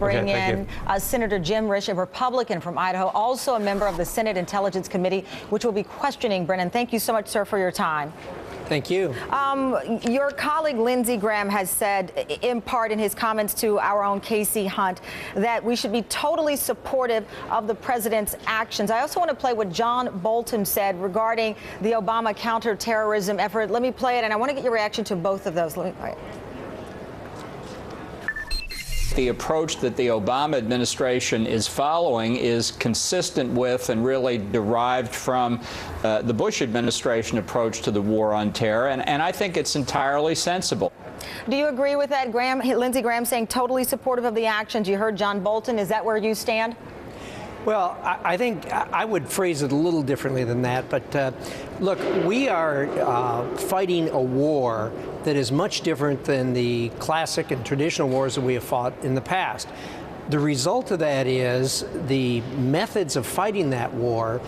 bring in Senator Jim Risch, a Republican from Idaho, also a member of the Senate Intelligence Committee, which will be questioning Brennan. Thank you so much, sir, for your time. Thank you. Your colleague Lindsey Graham has said, in part in his comments to our own Casey Hunt, that we should be totally supportive of the president's actions. I also want to play what John Bolton said regarding the Obama counterterrorism effort. Let me play it, and I want to get your reaction to both of those. Let me play it. The approach that the Obama administration is following is consistent with and really derived from the Bush administration approach to the war on terror, and I think it's entirely sensible. Do you agree with that, Graham? Lindsey Graham saying totally supportive of the actions. You heard John Bolton. Is that where you stand? Well, I think I would phrase it a little differently than that. But look, we are fighting a war that is much different than the classic and traditional wars that we have fought in the past. The result of that is the methods of fighting that war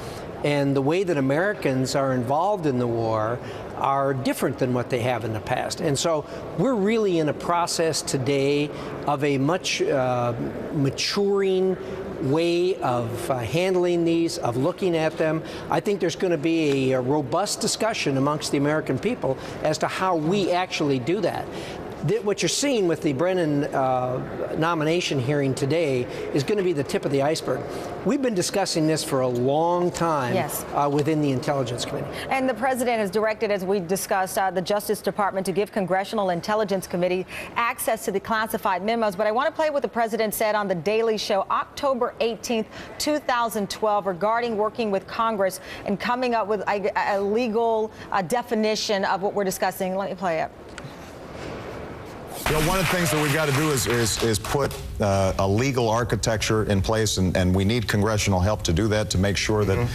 and the way that Americans are involved in the war are different than what they have in the past. And so we're really in a process today of a much maturing way of handling these, of looking at them. I think there's going to be a robust discussion amongst the American people as to how we actually do that. What you're seeing with the Brennan nomination hearing today is going to be the tip of the iceberg. We've been discussing this for a long time. Yes. Within the Intelligence Committee. And the president has directed, as we discussed, the Justice Department to give Congressional Intelligence Committee access to the classified memos. But I want to play what the president said on The Daily Show October 18th, 2012, regarding working with Congress and coming up with a legal definition of what we're discussing. Let me play it. You know, one of the things that we've got to do is put a legal architecture in place, and we need congressional help to do that, to make sure that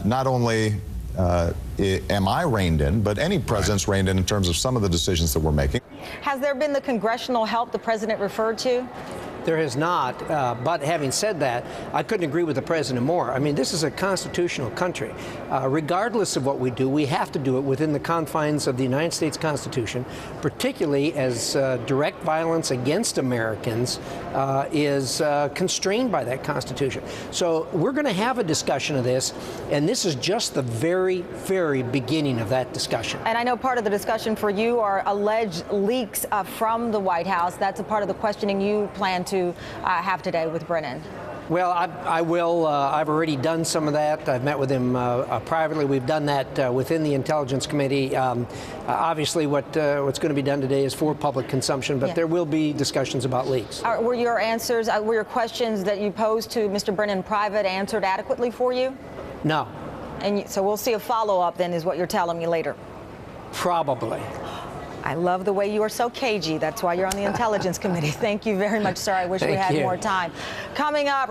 not only am I reined in, but any president's reined in terms of some of the decisions that we're making. Has there been the congressional help the president referred to? There has not, but having said that, I couldn't agree with the president more. I mean, this is a constitutional country. Regardless of what we do, we have to do it within the confines of the United States Constitution, particularly as direct violence against Americans is constrained by that Constitution. So we're going to have a discussion of this, and this is just the very, very beginning of that discussion. And I know part of the discussion for you are alleged leaks from the White House. That's a part of the questioning you plan to have today with Brennan. Well, I will. I've already done some of that. I've met with him privately. We've done that within the Intelligence Committee. Obviously, what's going to be done today is for public consumption, but there will be discussions about leaks. Were your answers, were your questions that you posed to Mr. Brennan private answered adequately for you? No. And so we'll see a follow-up then, is what you're telling me later. Probably. I love the way you are so cagey. That's why you're on the Intelligence Committee. Thank you very much, sir. I wish we had more time. Coming up.